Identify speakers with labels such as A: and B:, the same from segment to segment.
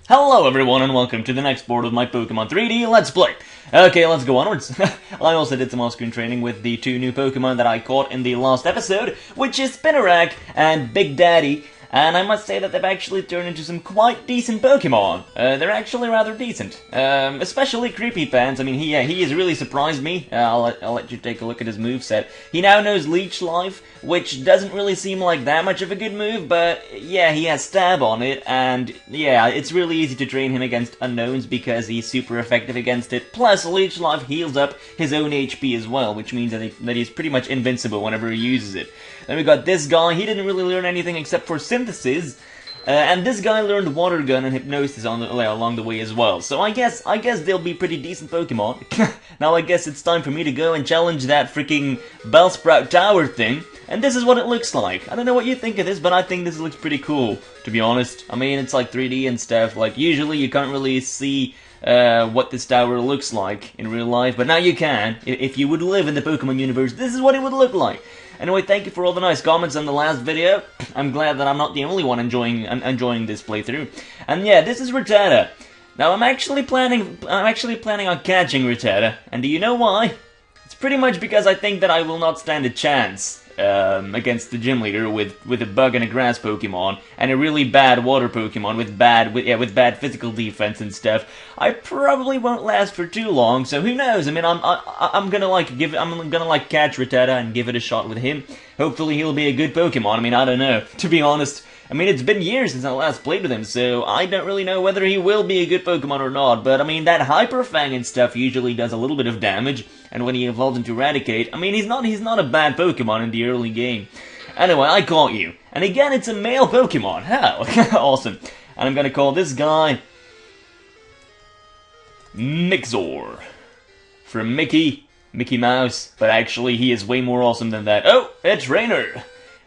A: Hello everyone and welcome to the next board of my Pokemon 3D Let's Play. Okay, let's go onwards. I also did some off-screen training with the two new Pokemon that I caught in the last episode, which is Spinarak and Big Daddy. And I must say that they've actually turned into some quite decent Pokemon. They're actually rather decent. Especially Creepy Pants. I mean, he has really surprised me. I'll let you take a look at his moveset. He now knows Leech Life, which doesn't really seem like that much of a good move, but yeah, he has Stab on it, and yeah, it's really easy to train him against unknowns because he's super effective against it. Plus, Leech Life heals up his own HP as well, which means that he's pretty much invincible whenever he uses it. Then we got this guy. He didn't really learn anything except for Synthesis, and this guy learned Water Gun and Hypnosis along the way as well. So I guess they'll be pretty decent Pokemon. Now I guess it's time for me to go and challenge that freaking Bellsprout Tower thing, and this is what it looks like. I don't know what you think of this, but I think this looks pretty cool, to be honest. I mean, it's like 3D and stuff. Like, usually you can't really see what this tower looks like in real life, but now you can. If you would live in the Pokemon universe, this is what it would look like. Anyway, thank you for all the nice comments on the last video. I'm glad that I'm not the only one enjoying this playthrough. And yeah, this is Rattata. Now I'm actually planning on catching Rattata, and do you know why? It's pretty much because I think that I will not stand a chance against the gym leader with a bug and a grass Pokemon and a really bad water Pokemon with bad physical defense and stuff. I probably won't last for too long, so who knows? I mean, I'm gonna catch Rattata and give it a shot with him. Hopefully he'll be a good Pokemon. I mean, I don't know, to be honest. I mean, it's been years since I last played with him, so I don't really know whether he will be a good Pokemon or not, but I mean, that Hyper Fang and stuff usually does a little bit of damage, and when he evolves into Eradicate, I mean, he's not a bad Pokemon in the early game. Anyway, I caught you. And again, it's a male Pokemon. How? Awesome. And I'm gonna call this guy Mixor. From Mickey Mouse, but actually he is way more awesome than that. Oh, it's Rainer.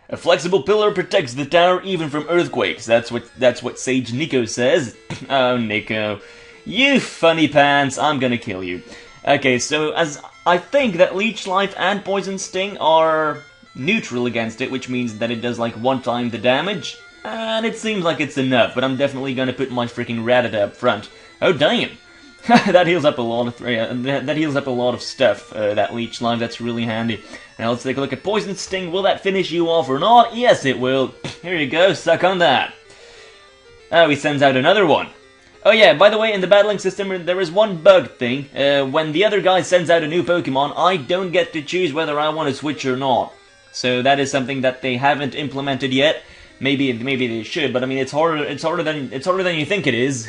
A: A flexible pillar protects the tower even from earthquakes. That's what Sage Nico says. Oh, Nico. You funny pants, I'm gonna kill you. Okay, so as I think that Leech Life and Poison Sting are neutral against it, which means that it does like 1 time the damage. And it seems like it's enough, but I'm definitely gonna put my freaking Rattata up front. Oh, damn. That heals up a lot of stuff, that Leech Life. That's really handy. Now let's take a look at Poison Sting. Will that finish you off or not? Yes, it will. Here you go, suck on that. Oh, he sends out another one. Oh yeah, by the way, in the battling system, there is one bug thing. When the other guy sends out a new Pokemon, I don't get to choose whether I want to switch or not. So that is something that they haven't implemented yet. Maybe they should, but I mean, it's harder than you think it is.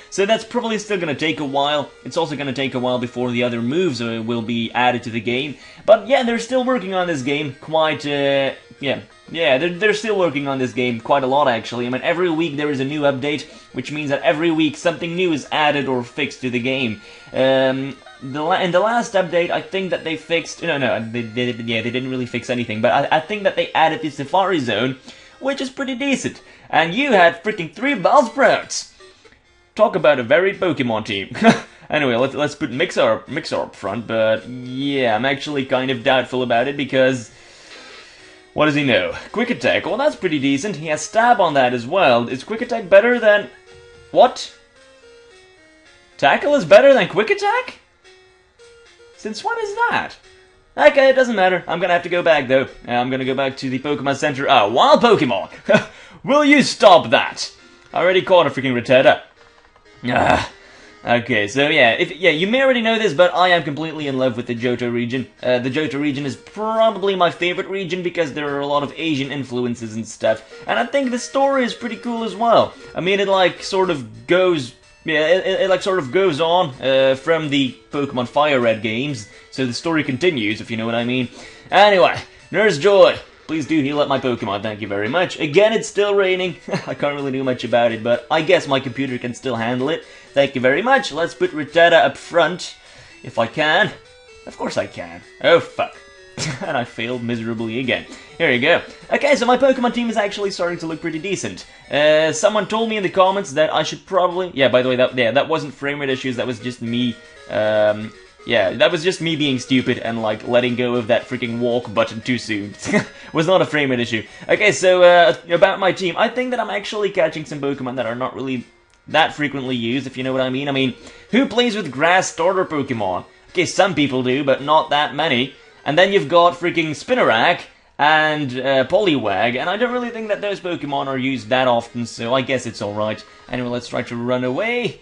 A: So that's probably still gonna take a while. It's also gonna take a while before the other moves will be added to the game. But yeah, they're still working on this game quite. They're still working on this game quite a lot, actually. I mean, every week there is a new update, which means that every week something new is added or fixed to the game. In the last update, I think that they fixed. They didn't really fix anything, but I think that they added the Safari Zone, which is pretty decent. And you had freaking 3 Bellsprouts! Talk about a varied Pokemon team. Anyway, let's put Mixar up front, but yeah, I'm actually kind of doubtful about it because what does he know? Quick Attack, well that's pretty decent. He has Stab on that as well. Is Quick Attack better than... What? Tackle is better than Quick Attack? Since when is that? Okay, it doesn't matter. I'm gonna have to go back, though. I'm gonna go back to the Pokemon Center. Ah, wild Pokemon! Will you stop that? I already caught a freaking Rattata. Okay, so yeah, you may already know this, but I am completely in love with the Johto region. The Johto region is probably my favorite region because there are a lot of Asian influences and stuff. And I think the story is pretty cool as well. I mean, it like sort of goes... Yeah, it like sort of goes on from the Pokemon Fire Red games, so the story continues, if you know what I mean. Anyway, Nurse Joy, please do heal up my Pokemon, thank you very much. Again, it's still raining. I can't really do much about it, but I guess my computer can still handle it. Thank you very much. Let's put Rattata up front, if I can. Of course I can. Oh, fuck. And I failed miserably again. Here you go. Okay, so my Pokemon team is actually starting to look pretty decent. Someone told me in the comments that I should probably... Yeah, by the way, that wasn't frame rate issues, that was just me... that was just me being stupid and, like, letting go of that freaking walk button too soon. Was not a frame rate issue. Okay, so, about my team. I think that I'm actually catching some Pokemon that are not really that frequently used, if you know what I mean. I mean, who plays with grass starter Pokemon? Okay, some people do, but not that many. And then you've got freaking Spinarak and Poliwag, and I don't really think that those Pokemon are used that often, so I guess it's alright. Anyway, let's try to run away.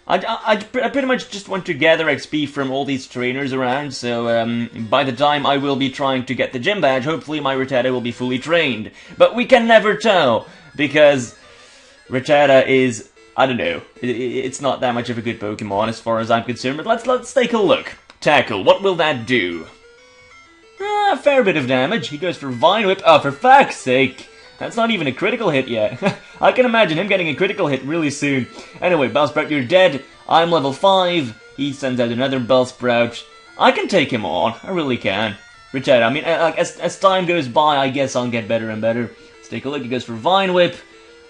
A: I pretty much just want to gather XP from all these trainers around, so by the time I will be trying to get the gym badge, hopefully my Rattata will be fully trained. But we can never tell, because Rattata is, I don't know, it's not that much of a good Pokemon as far as I'm concerned, but let's take a look. Tackle, what will that do? A fair bit of damage. He goes for Vine Whip. Oh, for fuck's sake! That's not even a critical hit yet. I can imagine him getting a critical hit really soon. Anyway, Bellsprout, you're dead. I'm level 5. He sends out another Bellsprout. I can take him on. I really can. Rattata, I mean, as time goes by, I guess I'll get better and better. Let's take a look. He goes for Vine Whip.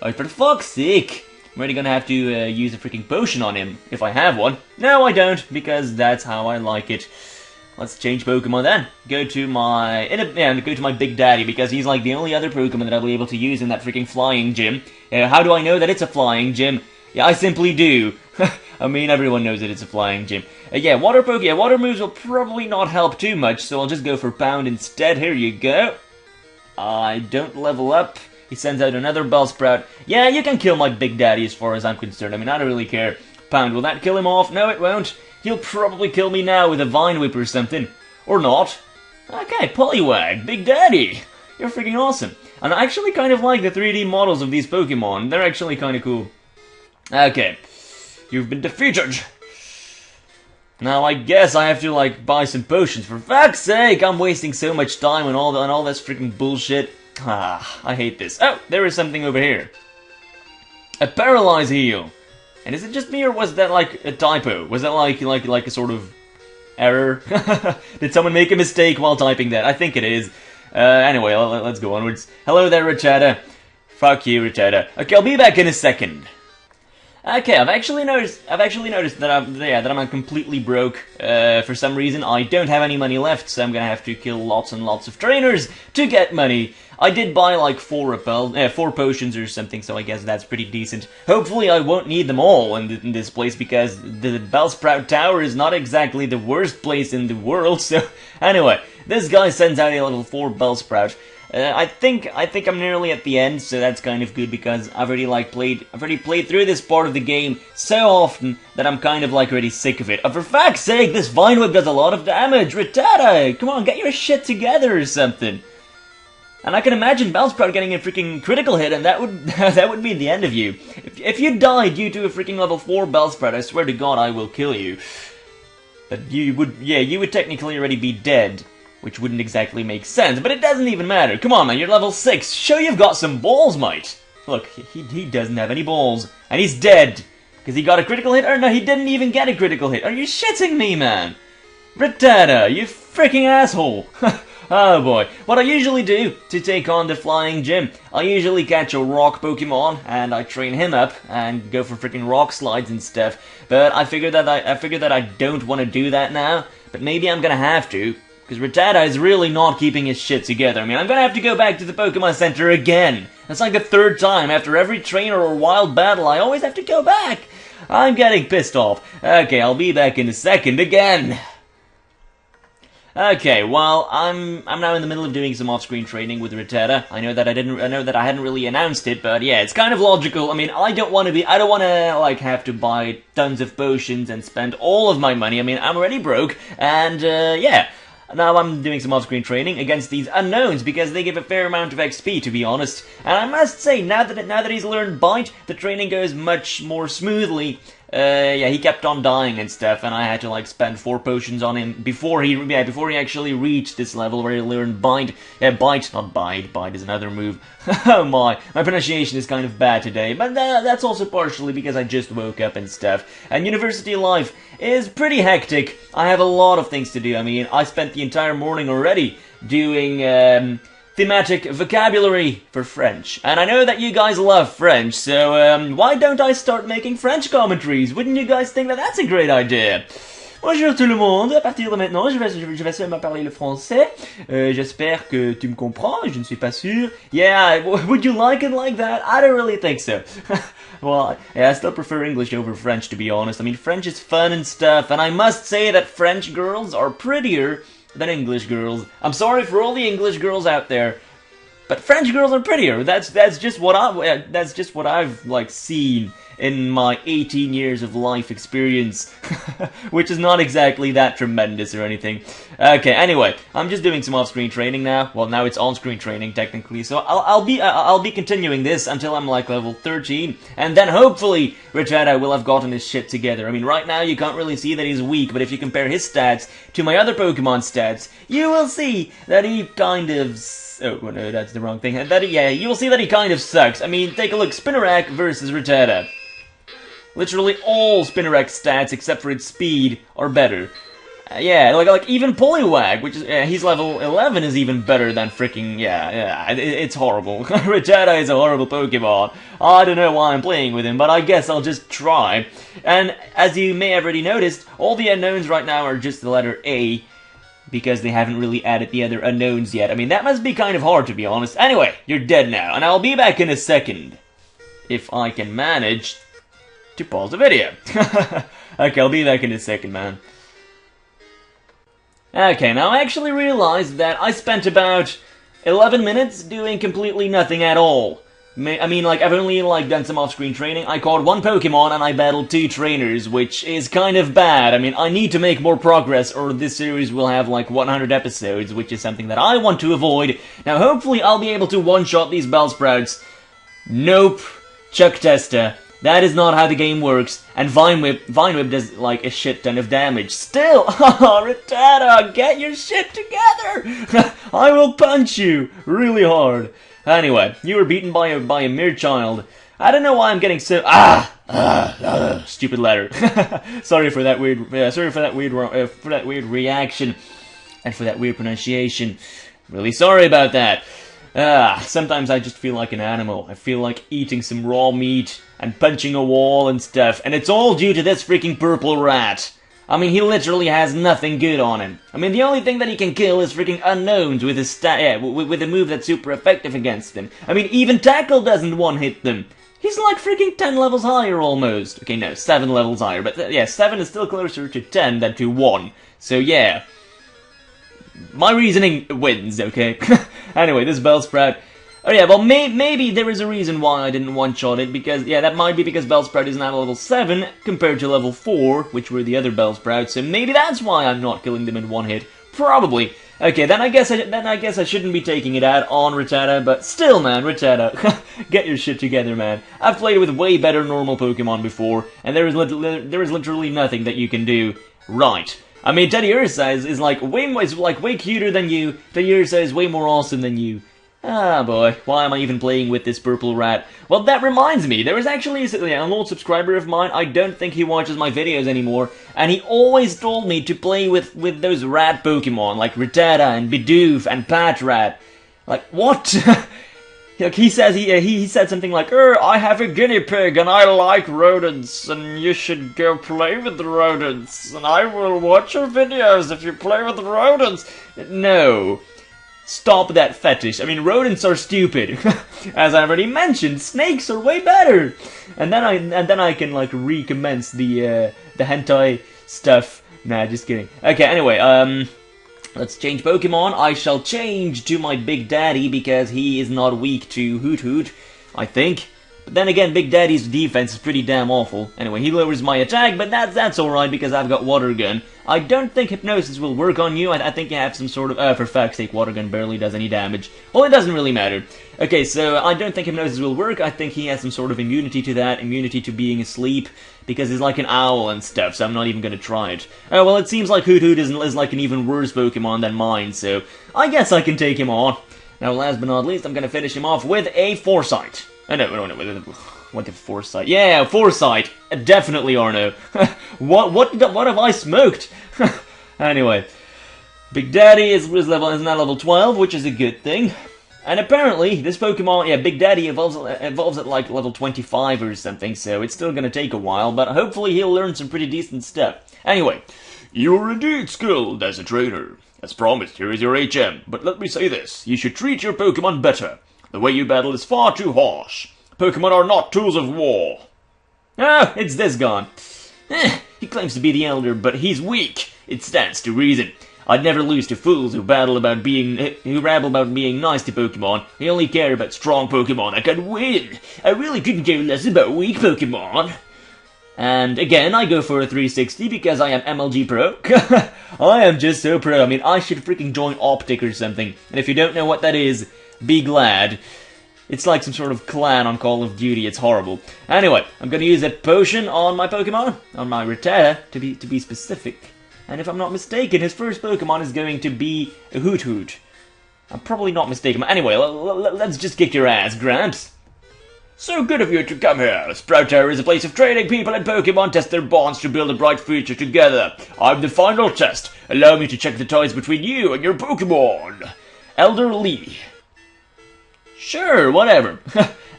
A: Oh, for fuck's sake! I'm already gonna have to use a freaking potion on him, if I have one. No, I don't, because that's how I like it. Let's change Pokemon then. Go to my Big Daddy, because he's like the only other Pokemon that I'll be able to use in that freaking flying gym. How do I know that it's a flying gym? Yeah, I simply do. I mean, everyone knows that it's a flying gym. Yeah, water moves will probably not help too much, so I'll just go for Pound instead. Here you go. I don't level up. He sends out another Bellsprout. Yeah, you can kill my Big Daddy as far as I'm concerned. I mean, I don't really care. Pound, will that kill him off? No, it won't. He'll probably kill me now with a Vine Whip or something. Or not. Okay, Poliwag, Big Daddy. You're freaking awesome. And I actually kind of like the 3D models of these Pokemon. They're actually kind of cool. Okay. You've been defeated. Now I guess I have to, like, buy some potions. For fuck's sake, I'm wasting so much time on all this freaking bullshit. Ah, I hate this. Oh, there is something over here. A Paralyze Heal. And is it just me, or was that like a typo? Was that like a sort of error? Did someone make a mistake while typing that? I think it is. Anyway, let's go onwards. Hello there, Rattata. Fuck you, Rattata. Okay, I'll be back in a second. Okay, I've actually noticed that I'm completely broke. For some reason, I don't have any money left, so I'm gonna have to kill lots and lots of trainers to get money. I did buy like 4 potions or something, so I guess that's pretty decent. Hopefully I won't need them all in this place, because the Bellsprout Tower is not exactly the worst place in the world, so... Anyway, this guy sends out a level 4 Bellsprout. I think I'm nearly at the end, so that's kind of good, because I've already played through this part of the game so often that I'm kind of like already sick of it. For fuck's sake, this Vine Whip does a lot of damage! Rattata, come on, get your shit together or something! And I can imagine Bellsprout getting a freaking critical hit, and that would be the end of you. If you die due to a freaking level 4 Bellsprout, I swear to God I will kill you. But you would technically already be dead, which wouldn't exactly make sense, but it doesn't even matter. Come on, man, you're level 6. Show you've got some balls, mate. Look, he doesn't have any balls, and he's dead. Because he got a critical hit? Or no, he didn't even get a critical hit. Are you shitting me, man? Rattata, you freaking asshole. Oh boy, what I usually do to take on the flying gym, I usually catch a rock Pokemon and I train him up and go for freaking rock slides and stuff. But I figured that I don't want to do that now, but maybe I'm gonna have to, because Rattata is really not keeping his shit together. I mean, I'm gonna have to go back to the Pokemon Center again. That's like the 3rd time. After every trainer or wild battle, I always have to go back. I'm getting pissed off. Okay, I'll be back in a second again. Okay, well, I'm now in the middle of doing some off-screen training with Rattata. I know that I hadn't really announced it, but yeah, it's kind of logical. I mean, I don't want to like have to buy tons of potions and spend all of my money. I mean, I'm already broke, and yeah. Now I'm doing some off-screen training against these unknowns, because they give a fair amount of XP, to be honest. And I must say, now that he's learned Bite, the training goes much more smoothly. Yeah, he kept on dying and stuff, and I had to like spend 4 potions on him before he actually reached this level where he learned Bite. Yeah, Bite, not Bite. Bite is another move. Oh my pronunciation is kind of bad today, but that's also partially because I just woke up and stuff. And university life is pretty hectic. I have a lot of things to do. I mean, I spent the entire morning already doing thematic vocabulary for French. And I know that you guys love French, so why don't I start making French commentaries? Wouldn't you guys think that that's a great idea? Bonjour tout le monde, à partir de maintenant, je vais seulement parler le français. J'espère que tu me comprends, je ne suis pas sûr. Yeah, would you like it like that? I don't really think so. Well, yeah, I still prefer English over French, to be honest. I mean, French is fun and stuff, and I must say that French girls are prettier than English girls. I'm sorry for all the English girls out there, but French girls are prettier. That's just what I've like seen in my 18 years of life experience, which is not exactly that tremendous or anything. Okay, anyway, I'm just doing some off-screen training now. Well, now it's on-screen training technically, so I'll be continuing this until I'm like level 13, and then hopefully Richard will have gotten his shit together. I mean, right now you can't really see that he's weak, but if you compare his stats to my other Pokemon stats, you will see that he kind of. Oh, no, that's the wrong thing. Yeah, you will see that he kind of sucks. I mean, take a look. Spinarak versus Rattata. Literally all Spinarak stats, except for its speed, are better. Yeah, like even Poliwag, which is, he's level 11, is even better than freaking, it's horrible. Rattata is a horrible Pokemon. I don't know why I'm playing with him, but I guess I'll just try. And as you may have already noticed, all the unknowns right now are just the letter A, because they haven't really added the other unknowns yet. I mean, that must be kind of hard, to be honest. Anyway, you're dead now, and I'll be back in a second. If I can manage to pause the video. Okay, I'll be back in a second, man. Okay, now I actually realized that I spent about 11 minutes doing completely nothing at all. I mean, like, I've only, like, done some off-screen training. I caught one Pokemon and I battled 2 trainers, which is kind of bad. I mean, I need to make more progress or this series will have, like, 100 episodes, which is something that I want to avoid. Now, hopefully I'll be able to one-shot these Bellsprouts. Nope. Chuck Testa. That is not how the game works, and Vine Whip does, like, a shit ton of damage. Still, Rattata, get your shit together! I will punch you really hard. Anyway, you were beaten by a mere child. I don't know why I'm getting so stupid letter. Sorry for that weird reaction and for that weird pronunciation. Really sorry about that. Sometimes I just feel like an animal. I feel like eating some raw meat and punching a wall and stuff, and it's all due to this freaking purple rat. I mean, he literally has nothing good on him. I mean, the only thing that he can kill is freaking unknowns with his with a move that's super effective against them. I mean, even Tackle doesn't one-hit them. He's like freaking 10 levels higher almost. Okay, no, 7 levels higher, but yeah, 7 is still closer to 10 than to 1. So yeah. My reasoning wins, okay? Anyway, this Bellsprout. Oh yeah, well maybe there is a reason why I didn't one-shot it, because, yeah, that might be because Bellsprout is now level 7 compared to level 4, which were the other Bellsprouts, so maybe that's why I'm not killing them in one hit. Probably. Okay, then I guess I shouldn't be taking it out on Rattata, but still, man, Rattata, get your shit together, man. I've played with way better normal Pokemon before, and there is literally nothing that you can do right. I mean, Teddy Ursa is like way cuter than you. Teddy Ursa is way more awesome than you. Ah, boy, why am I even playing with this purple rat? Well, that reminds me, there is actually an old subscriber of mine. I don't think he watches my videos anymore, and he always told me to play with those rat Pokemon, like Rattata and Bidoof and Patrat. Like, what? Like, he says he said something like, I have a guinea pig and I like rodents, and you should go play with the rodents, and I will watch your videos if you play with the rodents. No. Stop that fetish. I mean, rodents are stupid. As I already mentioned, snakes are way better. And then I can like recommence the hentai stuff. Nah, just kidding. Okay, anyway, let's change Pokemon. I shall change to my Big Daddy because he is not weak to Hoot Hoot, I think. But then again, Big Daddy's defense is pretty damn awful. Anyway, he lowers my attack, but that's alright because I've got Water Gun. I don't think Hypnosis will work on you. I think you have some sort of... for fuck's sake, Water Gun barely does any damage. Well, it doesn't really matter. Okay, so I don't think Hypnosis will work. I think he has some sort of immunity to that, immunity to being asleep, because he's like an owl and stuff, so I'm not even gonna try it. Oh, well, it seems like Hoot Hoot is like an even worse Pokemon than mine, so I guess I can take him on. Now, last but not least, I'm gonna finish him off with a Foresight. No, what the Foresight? Yeah, Foresight! Definitely, Arno. What have I smoked? Anyway, Big Daddy is now level 12, which is a good thing. And apparently, this Pokemon, yeah, Big Daddy evolves at like level 25 or something, so it's still gonna take a while, but hopefully he'll learn some pretty decent stuff. Anyway, you're indeed skilled as a trainer. As promised, here is your HM, but let me say this, you should treat your Pokemon better. The way you battle is far too harsh. Pokemon are not tools of war. Oh, it's this gone. He claims to be the elder, but he's weak. It stands to reason. I'd never lose to fools who rabble about being nice to Pokemon. They only care about strong Pokemon that can win. I really couldn't care less about weak Pokemon. And again, I go for a 360 because I am MLG Pro. I am just so pro. I mean, I should freaking join Optic or something. And if you don't know what that is, be glad. It's like some sort of clan on Call of Duty. It's horrible. Anyway, I'm gonna use a potion on my Pokemon, on my Rattata, to be specific. And if I'm not mistaken, his first Pokemon is going to be a Hoot Hoot. I'm probably not mistaken. Anyway, let's just kick your ass, Gramps. So good of you to come here. Sprout Tower is a place of trading. People and Pokemon test their bonds to build a bright future together. I'm the final test. Allow me to check the ties between you and your Pokemon. Elder Lee. Sure, whatever.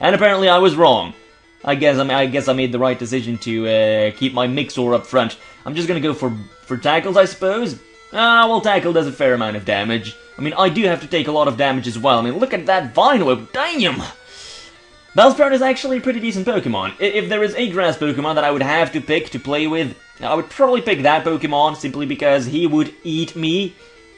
A: And apparently I was wrong. I guess I made the right decision to keep my Mixor up front. I'm just gonna go for tackles, I suppose. Well, tackle does a fair amount of damage. I mean, I do have to take a lot of damage as well. I mean, look at that Vine Whip, damn! Bellsprout is actually a pretty decent Pokemon. If there is a grass Pokemon that I would have to pick to play with, I would probably pick that Pokemon, simply because he would eat me.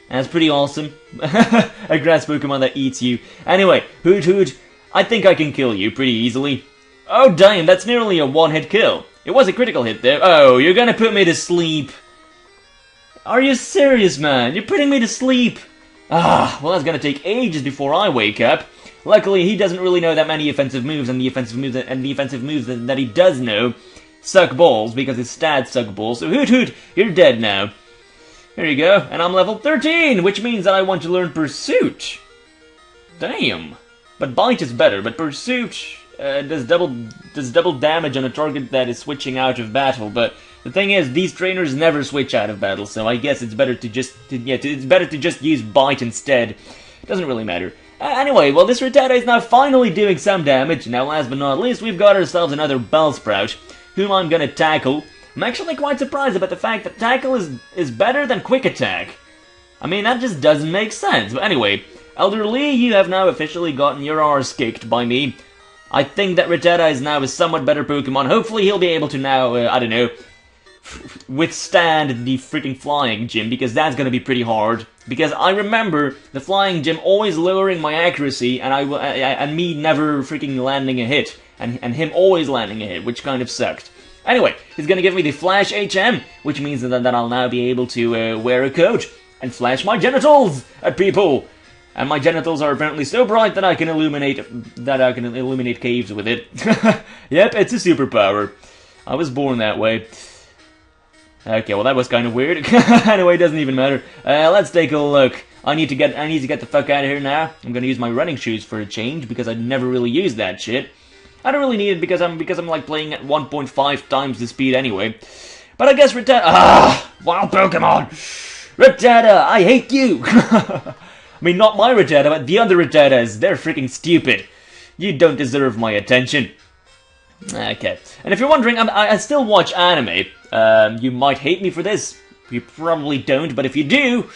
A: That's pretty awesome. A grass Pokemon that eats you. Anyway, Hoot Hoot, I think I can kill you pretty easily. Oh damn, that's nearly a one-hit kill. It was a critical hit there. Oh, you're gonna put me to sleep. Are you serious, man? You're putting me to sleep. Well, that's gonna take ages before I wake up. Luckily, he doesn't really know that many offensive moves, and the offensive moves that he does know suck balls, because his stats suck balls. So Hoot Hoot, you're dead now. There you go, and I'm level 13, which means that I want to learn Pursuit. Damn. But Bite is better, but Pursuit does double damage on a target that is switching out of battle, but the thing is, these trainers never switch out of battle, so I guess it's better to just use Bite instead. It doesn't really matter. Anyway, well, this Rattata is now finally doing some damage. Now, last but not least, we've got ourselves another Bellsprout, whom I'm gonna tackle. I'm actually quite surprised about the fact that tackle is better than quick attack. I mean, that just doesn't make sense. But anyway, Elder Lee, you have now officially gotten your arse kicked by me. I think that Rattata is now a somewhat better Pokemon. Hopefully he'll be able to now, I don't know, withstand the freaking Flying Gym, because that's gonna be pretty hard. Because I remember the Flying Gym always lowering my accuracy, and me never freaking landing a hit, and him always landing a hit, which kind of sucked. Anyway, he's gonna give me the Flash HM, which means that I'll now be able to wear a coat and flash my genitals at people. And my genitals are apparently so bright that I can illuminate caves with it. Yep, it's a superpower. I was born that way. Okay, well that was kind of weird. Anyway, it doesn't even matter. Let's take a look. I need to get the fuck out of here now. I'm gonna use my running shoes for a change because I never really used that shit. I don't really need it because I'm like playing at 1.5 times the speed anyway. But I guess Rattata. Wild Pokemon. Rattata, I hate you. I mean, not my Rattata, but the other Rattatas. They're freaking stupid. You don't deserve my attention. Okay. And if you're wondering, I still watch anime. You might hate me for this. You probably don't, but if you do,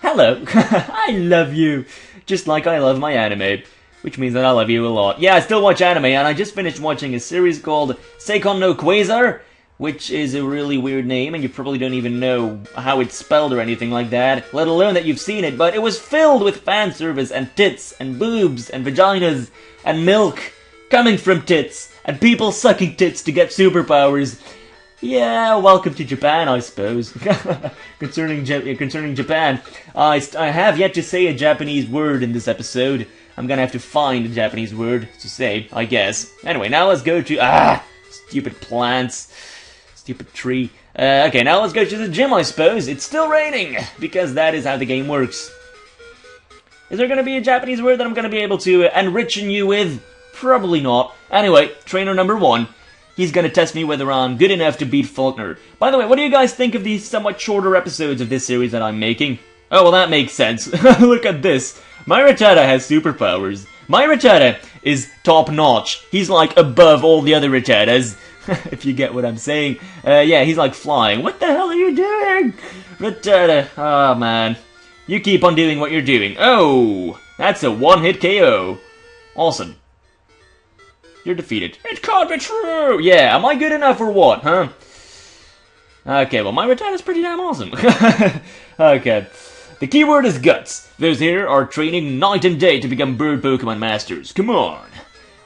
A: hello. I love you. Just like I love my anime. Which means that I love you a lot. Yeah, I still watch anime, and I just finished watching a series called Seikon no Quasar, which is a really weird name, and you probably don't even know how it's spelled or anything like that, let alone that you've seen it, but it was filled with fan service and tits and boobs and vaginas and milk coming from tits and people sucking tits to get superpowers. Yeah, welcome to Japan, I suppose. Concerning Japan, I have yet to say a Japanese word in this episode. I'm gonna have to find a Japanese word to say, I guess. Anyway, now let's go to... stupid plants. Stupid tree. Okay, now let's go to the gym, I suppose. It's still raining, because that is how the game works. Is there gonna be a Japanese word that I'm gonna be able to enrichen you with? Probably not. Anyway, trainer number 1. He's gonna test me whether I'm good enough to beat Faulkner. By the way, what do you guys think of these somewhat shorter episodes of this series that I'm making? Oh, well, that makes sense. Look at this. My Rattata has superpowers. My Rattata is top-notch. He's, like, above all the other Rattatas. If you get what I'm saying. Yeah, he's, like, flying. What the hell are you doing? Rattata. Oh, man. You keep on doing what you're doing. Oh! That's a one-hit KO. Awesome. You're defeated. It can't be true! Yeah, am I good enough or what, huh? Okay, well, my return is pretty damn awesome. Okay. The keyword is guts. Those here are training night and day to become bird Pokemon masters. Come on.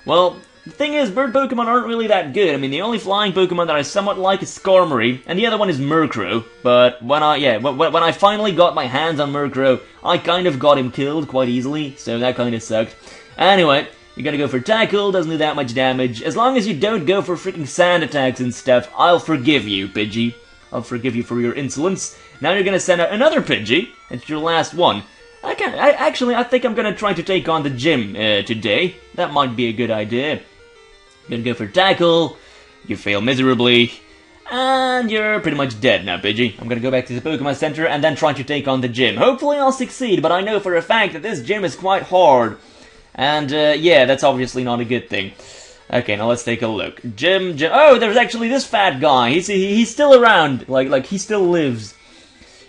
A: Well, the thing is, bird Pokemon aren't really that good. I mean, the only flying Pokemon that I somewhat like is Skarmory, and the other one is Murkrow. But when I finally got my hands on Murkrow, I kind of got him killed quite easily, so that kind of sucked. Anyway, you're gonna go for Tackle, doesn't do that much damage. As long as you don't go for freaking sand attacks and stuff, I'll forgive you, Pidgey. I'll forgive you for your insolence. Now you're gonna send out another Pidgey. It's your last one. I think I'm gonna try to take on the gym today. That might be a good idea. Gonna go for Tackle. You fail miserably. And you're pretty much dead now, Pidgey. I'm gonna go back to the Pokemon Center and then try to take on the gym. Hopefully I'll succeed, but I know for a fact that this gym is quite hard. And, yeah, that's obviously not a good thing. Okay, now let's take a look. Gym. Oh, there's actually this fat guy. He's still around. Like he still lives.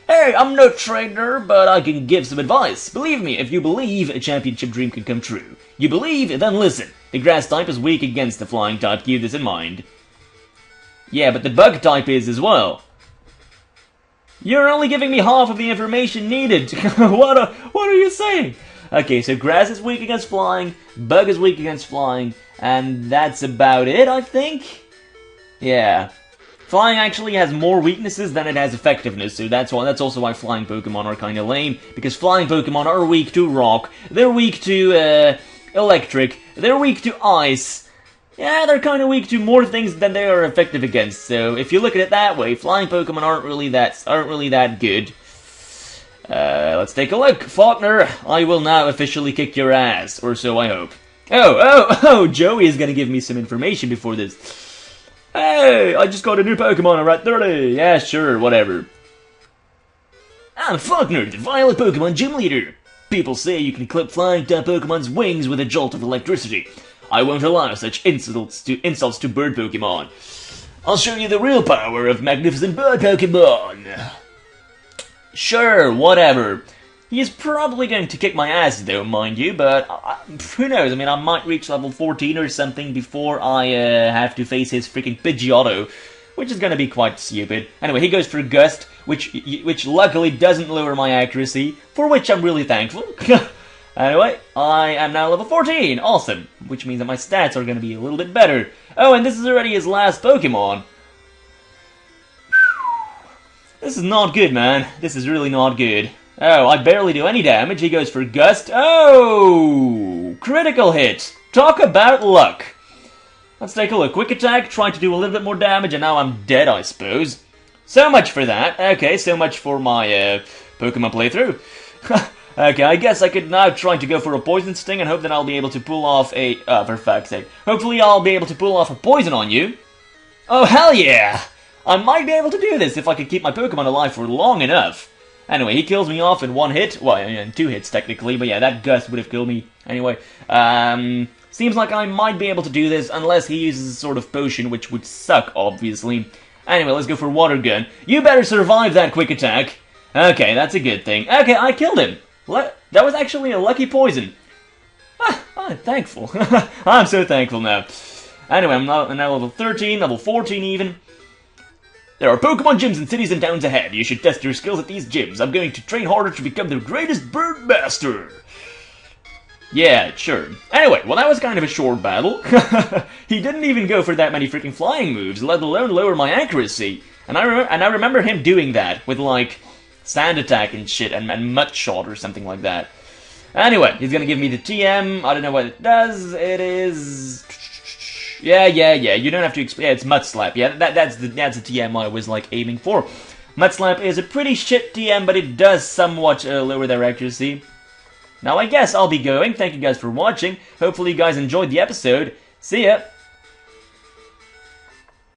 A: Hey, I'm no trainer, but I can give some advice. Believe me, if you believe, a championship dream can come true. You believe, then listen. The grass type is weak against the flying type. Keep this in mind. Yeah, but the bug type is as well. You're only giving me half of the information needed. What are you saying? Okay, so grass is weak against flying, bug is weak against flying, and that's about it, I think? Yeah. Flying actually has more weaknesses than it has effectiveness, so that's also why flying Pokemon are kinda lame, because flying Pokemon are weak to rock, they're weak to, electric, they're weak to ice. Yeah, they're kinda weak to more things than they are effective against, so if you look at it that way, flying Pokemon aren't really that good. Let's take a look. Faulkner, I will now officially kick your ass, or so I hope. Oh, Joey is gonna give me some information before this. Hey, I just got a new Pokemon, alright, 30. Yeah, sure, whatever. I'm Faulkner, the Violet Pokemon Gym Leader. People say you can clip flying type Pokemon's wings with a jolt of electricity. I won't allow such insults to bird Pokemon. I'll show you the real power of magnificent bird Pokemon. Sure, whatever. He is probably going to kick my ass though, mind you, but who knows, I mean, I might reach level 14 or something before I have to face his freaking Pidgeotto, which is gonna be quite stupid. Anyway, he goes for Gust, which luckily doesn't lower my accuracy, for which I'm really thankful. Anyway, I am now level 14, awesome, which means that my stats are gonna be a little bit better. Oh, and this is already his last Pokemon. This is not good, man. This is really not good. Oh, I barely do any damage. He goes for Gust. Oh! Critical hit. Talk about luck. Let's take a look. Quick attack, trying to do a little bit more damage, and now I'm dead, I suppose. So much for that. Okay, so much for my Pokemon playthrough. Okay, I guess I could now try to go for a Poison Sting and hope that I'll be able to pull off a... for fuck's sake. Hopefully I'll be able to pull off a Poison on you. Oh, hell yeah! I might be able to do this if I could keep my Pokemon alive for long enough. Anyway, he kills me off in one hit. Well, in 2 hits, technically, but yeah, that Gust would have killed me. Anyway, seems like I might be able to do this unless he uses a sort of potion, which would suck, obviously. Anyway, let's go for Water Gun. You better survive that quick attack. Okay, that's a good thing. Okay, I killed him. That was actually a lucky poison. I'm thankful. I'm so thankful now. Anyway, I'm now level 13, level 14 even. There are Pokemon gyms in cities and towns ahead. You should test your skills at these gyms. I'm going to train harder to become the greatest bird master. Yeah, sure. Anyway, well that was kind of a short battle. He didn't even go for that many freaking flying moves, let alone lower my accuracy. And I remember him doing that with like Sand Attack and shit and Mud Shot or something like that. Anyway, he's gonna give me the TM. I don't know what it does. It is... Yeah, you don't have to explain. Yeah, it's Mud Slap. Yeah, that's the TM I was, like, aiming for. Mud Slap is a pretty shit TM, but it does somewhat lower their accuracy. Now, I guess I'll be going. Thank you guys for watching. Hopefully you guys enjoyed the episode. See ya!